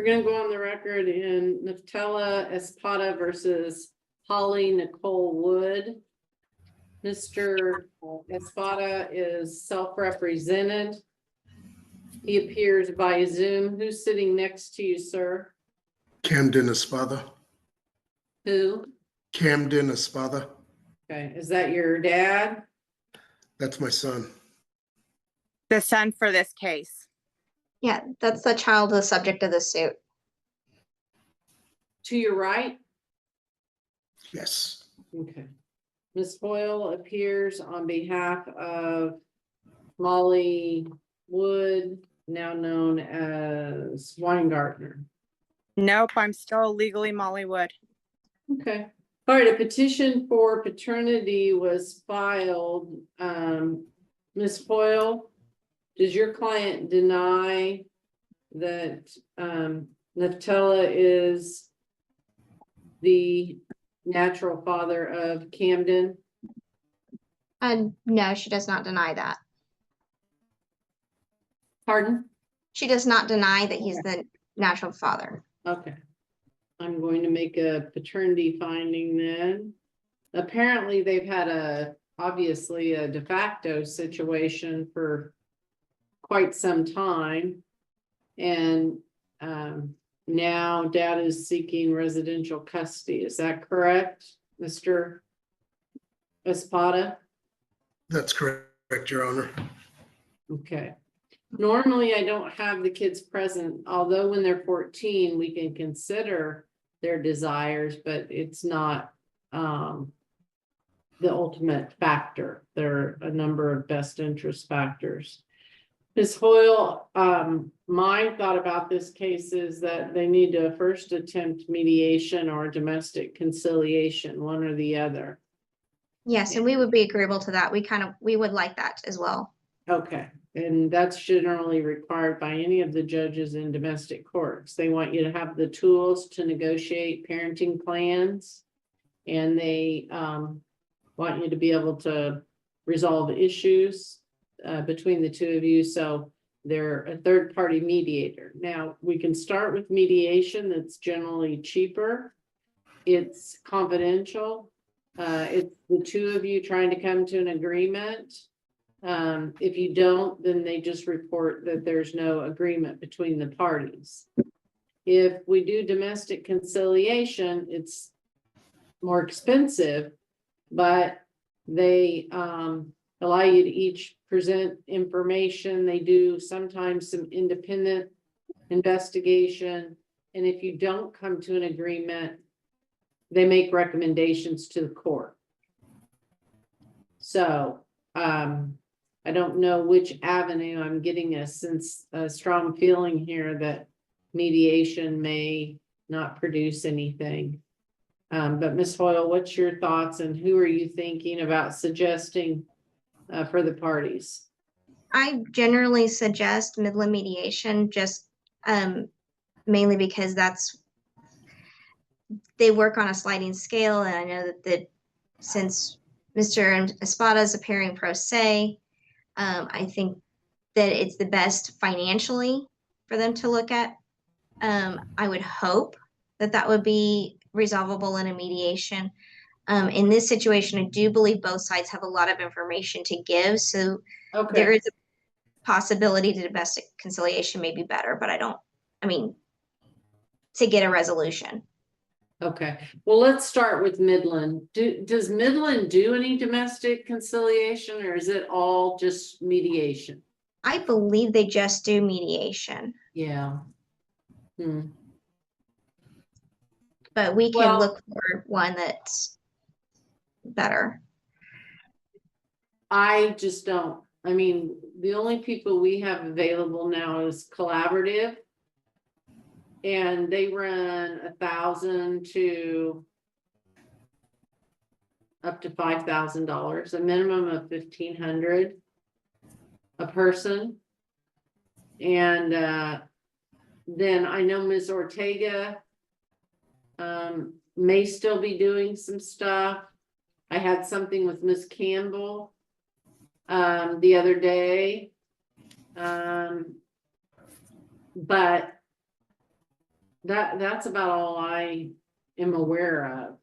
We're gonna go on the record in Nutella Espada versus Holly Nicole Wood. Mr. Espada is self-represented. He appears by Zoom. Who's sitting next to you, sir? Camden Espada. Who? Camden Espada. Okay, is that your dad? That's my son. The son for this case. Yeah, that's the child, the subject of the suit. To your right? Yes. Okay. Ms. Hoyle appears on behalf of Molly Wood, now known as Weingartner. Nope, I'm still legally Molly Wood. Okay. All right, a petition for paternity was filed. Ms. Hoyle, does your client deny that Nutella is the natural father of Camden? No, she does not deny that. Pardon? She does not deny that he's the natural father. Okay. I'm going to make a paternity finding then. Apparently they've had obviously a de facto situation for quite some time. And now dad is seeking residential custody. Is that correct, Mr. Espada? That's correct, Your Honor. Okay. Normally, I don't have the kids present, although when they're 14, we can consider their desires, but it's not the ultimate factor. There are a number of best interest factors. Ms. Hoyle, my thought about this case is that they need to first attempt mediation or domestic conciliation, one or the other. Yes, and we would be agreeable to that. We would like that as well. Okay, and that's generally required by any of the judges in domestic courts. They want you to have the tools to negotiate parenting plans, and they want you to be able to resolve issues between the two of you. So they're a third-party mediator. Now, we can start with mediation. That's generally cheaper. It's confidential. It's the two of you trying to come to an agreement. If you don't, then they just report that there's no agreement between the parties. If we do domestic conciliation, it's more expensive, but they allow you to each present information. They do sometimes some independent investigation. And if you don't come to an agreement, they make recommendations to the court. So, I don't know which avenue. I'm getting a strong feeling here that mediation may not produce anything. But Ms. Hoyle, what's your thoughts, and who are you thinking about suggesting for the parties? I generally suggest Midland mediation, just mainly because they work on a sliding scale, and I know that since Mr. Espada is appearing pro se, I think that it's the best financially for them to look at. I would hope that would be resolvable in a mediation. In this situation, I do believe both sides have a lot of information to give, so there is a possibility to domestic conciliation may be better, but to get a resolution. Okay, well, let's start with Midland. Does Midland do any domestic conciliation, or is it all just mediation? I believe they just do mediation. Yeah. But we can look for one that's better. I just don't. I mean, the only people we have available now is Collaborative, and they run $1,000 to up to $5,000, a minimum of $1,500 a person. And then I know Ms. Ortega may still be doing some stuff. I had something with Ms. Campbell the other day. But that's about all I am aware of.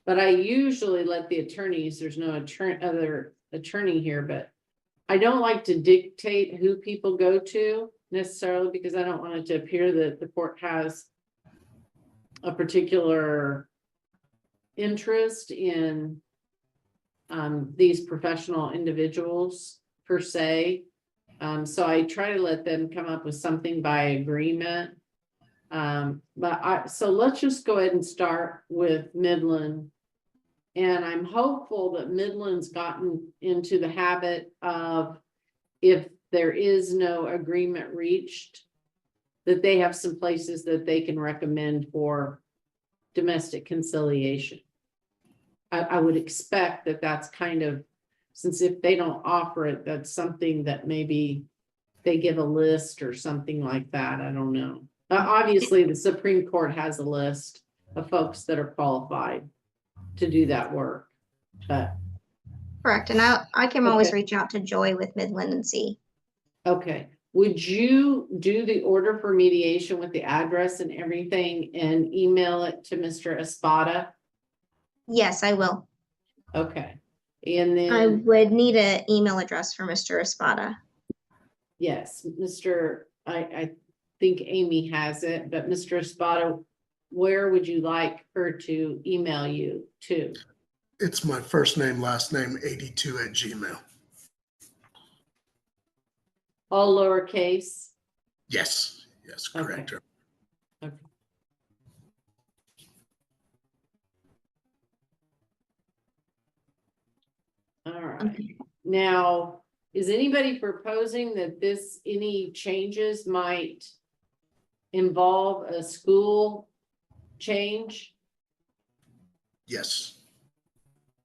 But I usually let the attorneys, there's no other attorney here, but I don't like to dictate who people go to necessarily, because I don't want it to appear that the court has a particular interest in these professional individuals per se. So I try to let them come up with something by agreement. So let's just go ahead and start with Midland. And I'm hopeful that Midland's gotten into the habit of, if there is no agreement reached, that they have some places that they can recommend for domestic conciliation. I would expect that that's kind of, since if they don't offer it, that's something that maybe they give a list or something like that. I don't know. Obviously, the Supreme Court has a list of folks that are qualified to do that work, but. Correct. And I can always Okay. reach out to Joy with Midland and see. Okay, would you do the order for mediation with the address and everything and email it to Mr. Espada? Yes, I will. Okay, and I then, would need an email address for Mr. Espada. yes, I think Amy has it, but Mr. Espada, where would you like her to email you to? It's my first name, last name, 82@gmail. All lowercase? Yes, yes, correct. Okay. Okay. All right. Okay. Now, is anybody proposing that any changes might involve a school change? Yes,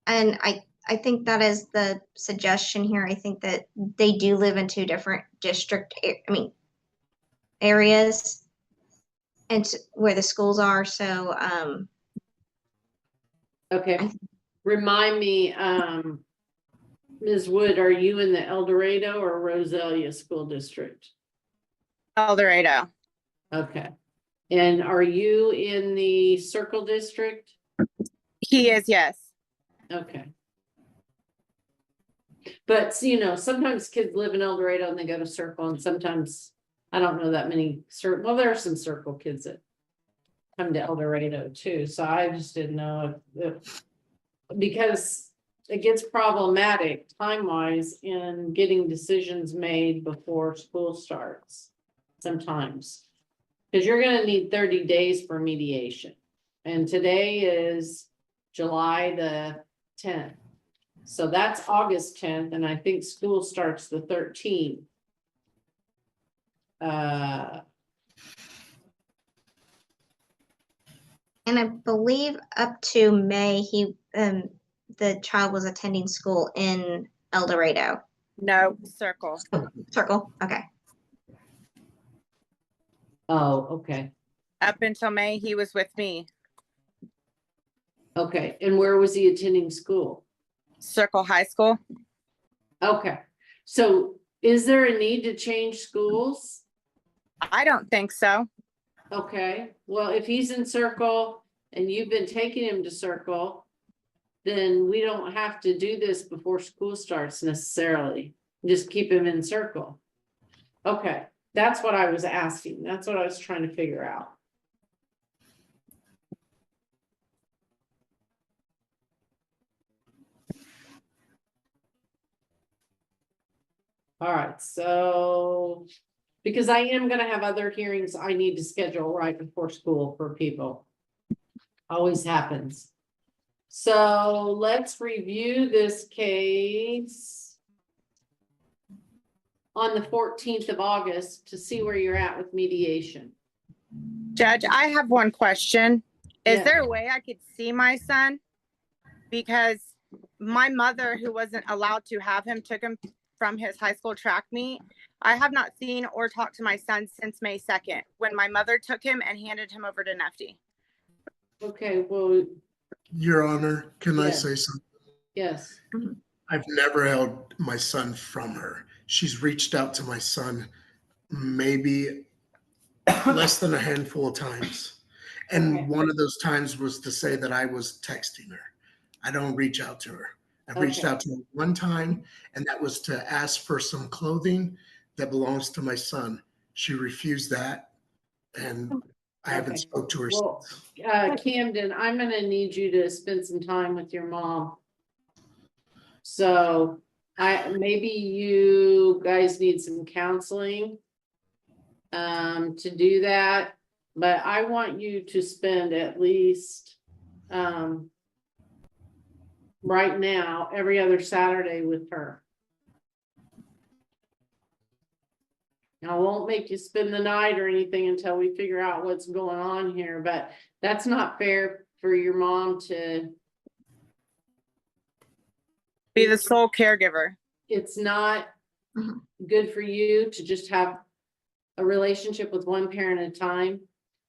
And I think that is the suggestion here. I think that they do live in two different areas and where the schools are. So, Okay, remind me, Ms. Wood, are you in the El Dorado or Roselia School District? El Dorado. Okay, and are you in the Circle District? He is, yes. Okay. But sometimes kids live in El Dorado and they go to Circle, and sometimes I don't know that many well, there are some Circle kids that come to El Dorado too. So I just didn't know if because it gets problematic time-wise in getting decisions made before school starts sometimes. Because you're gonna need 30 days for mediation. And today is July the 10th. So that's August 10th, and I think school starts the 13th. and I believe up to May, the child was attending school in El Dorado. No, Circle. Circle. Okay. Oh, okay. Up until May, he was with me. Okay, and where was he attending school? Circle High School. Okay, so is there a need to change schools? I don't think so. Okay, well, if he's in Circle and you've been taking him to Circle, then we don't have to do this before school starts necessarily. Just keep him in Circle. Okay, that's what I was asking. That's what I was trying to figure out. All right, so because I am gonna have other hearings I need to schedule right before school for people. Always happens. So let's review this case on the 14th of August to see where you're at with mediation. Judge, I have one question. Is Yeah. there a way I could see my son? Because my mother, who wasn't allowed to have him, took him from his high school track meet. I have not seen or talked to my son since May 2nd, when my mother took him and handed him over to Nefty. Okay, well, Your Honor, can I Yes. say something? yes. I've never held my son from her. She's reached out to my son maybe less than a handful of times. And Okay. one of those times was to say that I was texting her. I don't reach out to her. I reached Okay. out to her one time, and that was to ask for some clothing that belongs to my son. She refused that, and I haven't Okay. spoke to her Well, since. Camden, I'm gonna need you to spend some time with your mom. So maybe you guys need some counseling to do that, but I want you to spend at least right now, every other Saturday with her. I won't make you spend the night or anything until we figure out what's going on here, but that's not fair for your mom to. Be the sole caregiver. It's not Mhm. good for you to just have a relationship with one parent at a time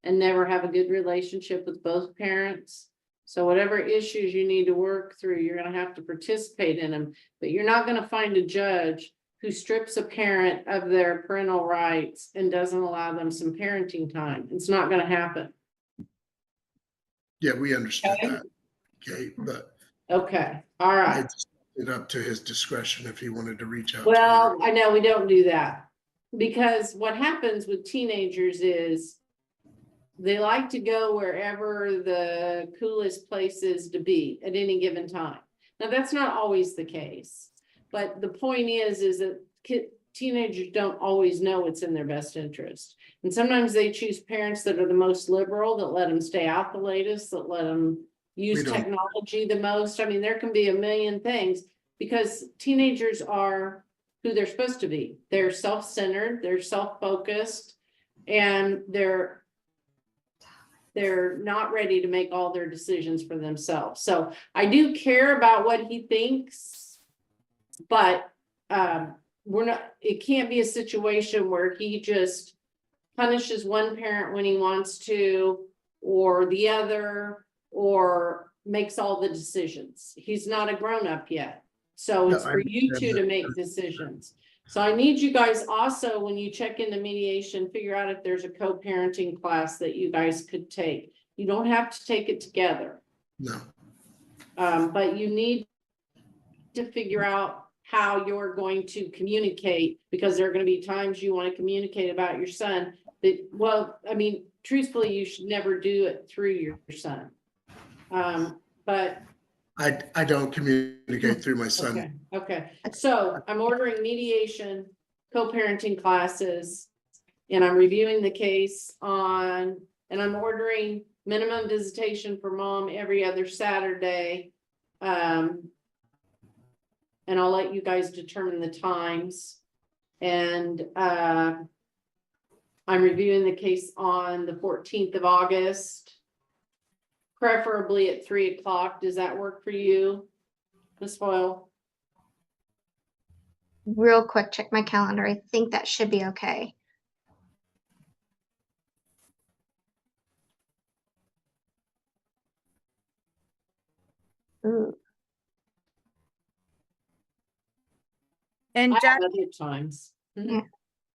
and never have a good relationship with both parents. So whatever issues you need to work through, you're gonna have to participate in them, but you're not gonna find a judge who strips a parent of their parental rights and doesn't allow them some parenting time. It's not gonna happen. Yeah, we understood Okay. that. Okay, but Okay, all I right. just left it up to his discretion if he wanted to reach out to Well, her. I know we don't do that. Because what happens with teenagers is they like to go wherever the coolest place is to be at any given time. Now, that's not always the case, but the point is that teenagers don't always know what's in their best interest. And sometimes they choose parents that are the most liberal, that let them stay out the latest, that let them use We don't- technology the most. I mean, there can be a million things because teenagers are who they're supposed to be. They're self-centered, they're self-focused, and they're not ready to make all their decisions for themselves. So I do care about what he thinks, but it can't be a situation where he just punishes one parent when he wants to, or the other, or makes all the decisions. He's not a grown-up yet. So No, it's I for you understand two that. to make decisions. So I need you guys also, when you check into mediation, figure out if there's a co-parenting class that you guys could take. You don't have to take it together, No, but you need to figure out how you're going to communicate, because there are going to be times you want to communicate about your son that, well, I mean, truthfully, you should never do it through your son. But I don't communicate through my son. okay. So I'm ordering mediation, co-parenting classes, and I'm reviewing the case and I'm ordering minimum visitation for mom every other Saturday. And I'll let you guys determine the times. And I'm reviewing the case on the 14th of August. Preferably at 3 o'clock. Does that work for you, Ms. Foyle? Real quick, check my calendar. I think that should be okay. Ooh, And I Jen, have other times. Yeah.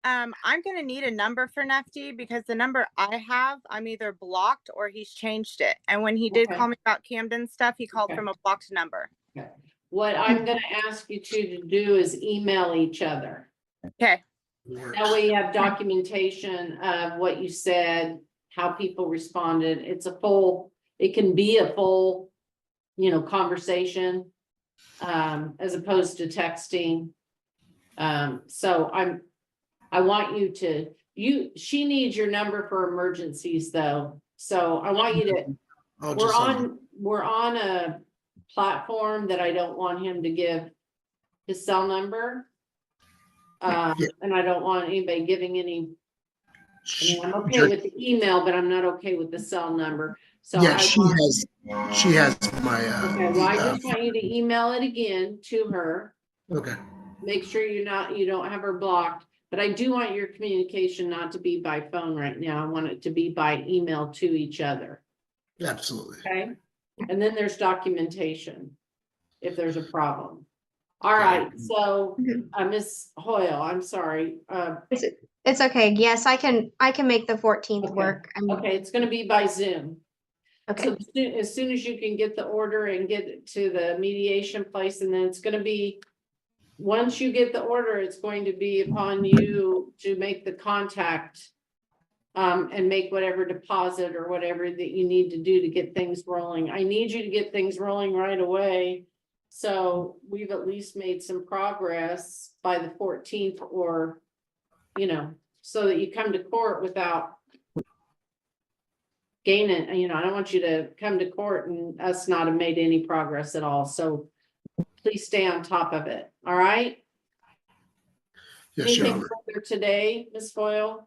I'm gonna need a number for Nefty because the number I have, I'm either blocked or he's changed it. And when he did Okay. call me about Camden stuff, he called Okay. from a blocked number. Okay. What I'm gonna ask you two to do is email each other. Okay. Works. That way you have documentation of what you said, how people responded. It can be a full, conversation, as opposed to texting. So I want you to, she needs your number for emergencies though. So I want you to, I'll just we're on a platform that I don't want him to give his cell number. Yeah. And I don't want anybody giving any, I'm okay Just- with the email, but I'm not okay with the cell number. So Yeah, I she want, has my, okay, well, I just want you to email it again to her. okay, Make sure you don't have her blocked, but I do want your communication not to be by phone right now. I want it to be by email to each other. absolutely. Okay, and then there's documentation if there's a problem. All right, so Mhm. Ms. Hoyle, I'm sorry. Is it It's okay. Yes, I can make the 14th Okay. work. Okay, it's gonna be by Zoom. Okay. So as soon as you can get the order and get it to the mediation place, and then it's gonna be, once you get the order, it's going to be upon you to make the contact. And make whatever deposit or whatever that you need to do to get things rolling. I need you to get things rolling right away. So we've at least made some progress by the 14th, or, so that you come to court without gaining, I don't want you to come to court and us not have made any progress at all. So please stay on top of it. All right? Yes, Your Anything Honor. further today, Ms. Foyle?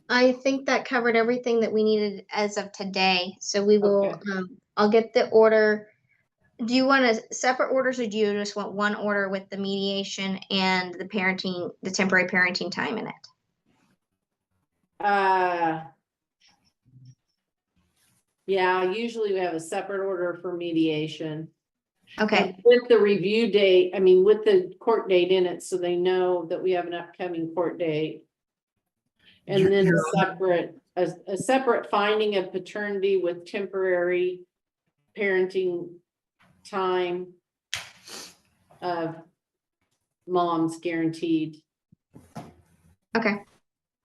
I think that covered everything that we needed as of today. So we will, Okay. I'll get the order. Do you want a separate orders, or do you just want one order with the mediation and the parenting, the temporary parenting time in it? Yeah, usually we have a separate order for mediation. Okay, And with the review date, with the court date in it, so they know that we have an upcoming court date. And then Your a separate finding of paternity with temporary parenting time of moms guaranteed. okay.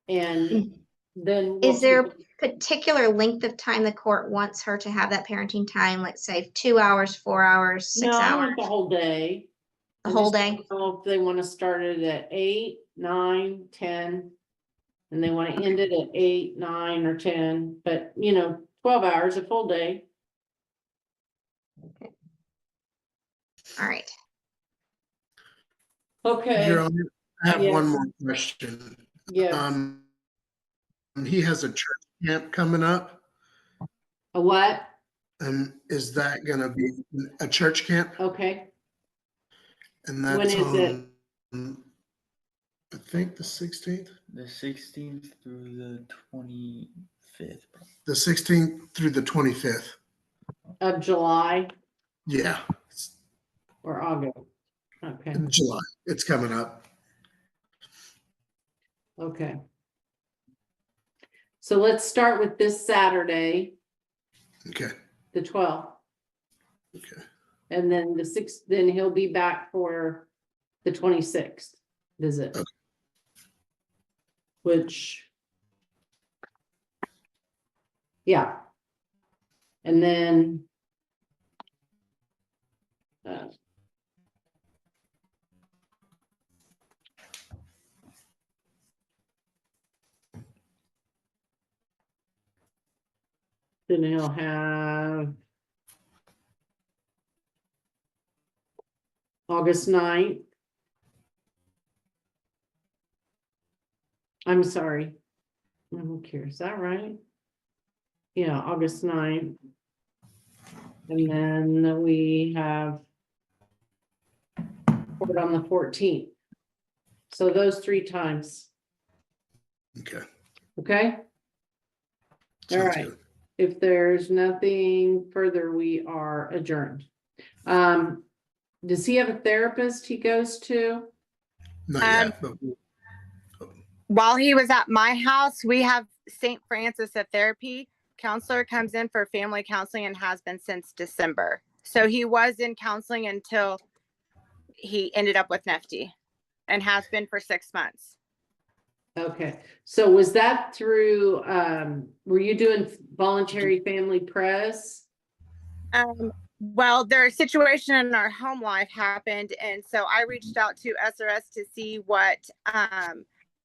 And then. we'll Is there take- a particular length of time the court wants her to have that parenting time? Let's say 2 hours, 4 hours, 6 No, I hours, want the whole day. the I whole just day? don't know if they want to start it at 8, 9, 10. And they want to end it at 8, 9, or 10, but 12 hours, a full day. All right. Okay, Your Honor, I have Yes. one more question. yes. He has a church camp coming up. A what? Is that gonna be a church camp? Okay, And When that's is it? on, I think the 16th, The 16th through the 25th. the 16th through the 25th. of July Yeah, or August? Okay, in July. It's coming up. okay. So let's start with this Saturday, Okay, the 12th. okay. And then the 6th, then he'll be back for the 26th visit. Okay. Which. Yeah. And then. Then he'll have. August 9th. I'm sorry. I'm curious, is that right? Yeah, August 9th. And then we have. Court on the 14th. So those 3 times, Okay. okay? All Sounds right. good. If there's nothing further, we are adjourned. Does he have a therapist he goes to? Not Um, yet, but While he was at my house, we have St. Francis of Therapy. Counselor comes in for family counseling and has been since December. So he was in counseling until he ended up with Nefty and has been for 6 months. Okay, so was that through, were you doing voluntary family press? Well, their situation in our home life happened. And so I reached out to SRS to see what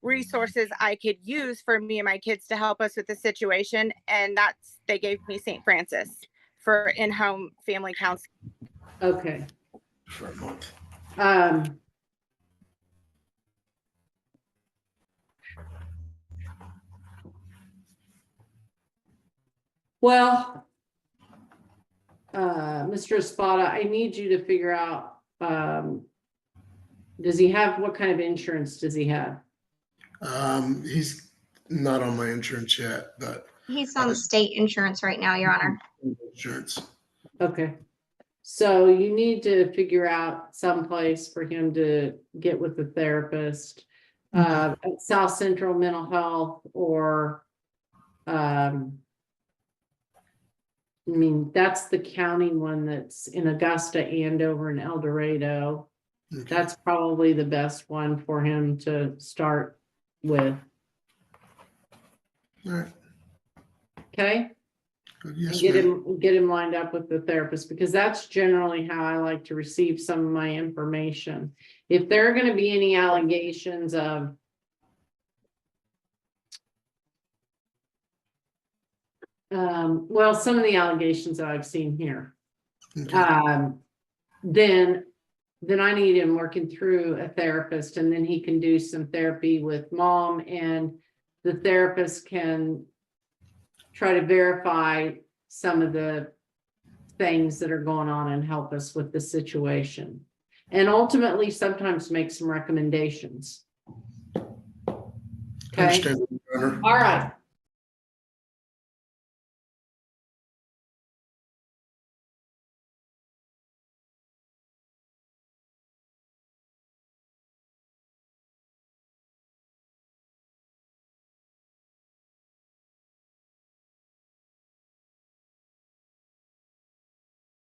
resources I could use for me and my kids to help us with the situation. And they gave me St. Francis for in-home family counseling. Okay. for a month. Well, Mr. Espada, I need you to figure out, does he have, what kind of insurance does he have? He's not on my insurance yet, but He's on state insurance right now, Your Honor. insurance. Okay, so you need to figure out someplace for him to get with the therapist. at South Central Mental Health or, I mean, that's the county one that's in Augusta, Andover, and El Dorado. Okay. That's probably the best one for him to start with. All right. Okay? Good. And Yes, get ma'am. him lined up with the therapist, because that's generally how I like to receive some of my information. If there are gonna be any allegations of well, some of the allegations that I've seen here, Okay. then I need him working through a therapist, and then he can do some therapy with mom, and the therapist can try to verify some of the things that are going on and help us with the situation. And ultimately, sometimes make some recommendations. Okay, Understand, Your Honor. all right.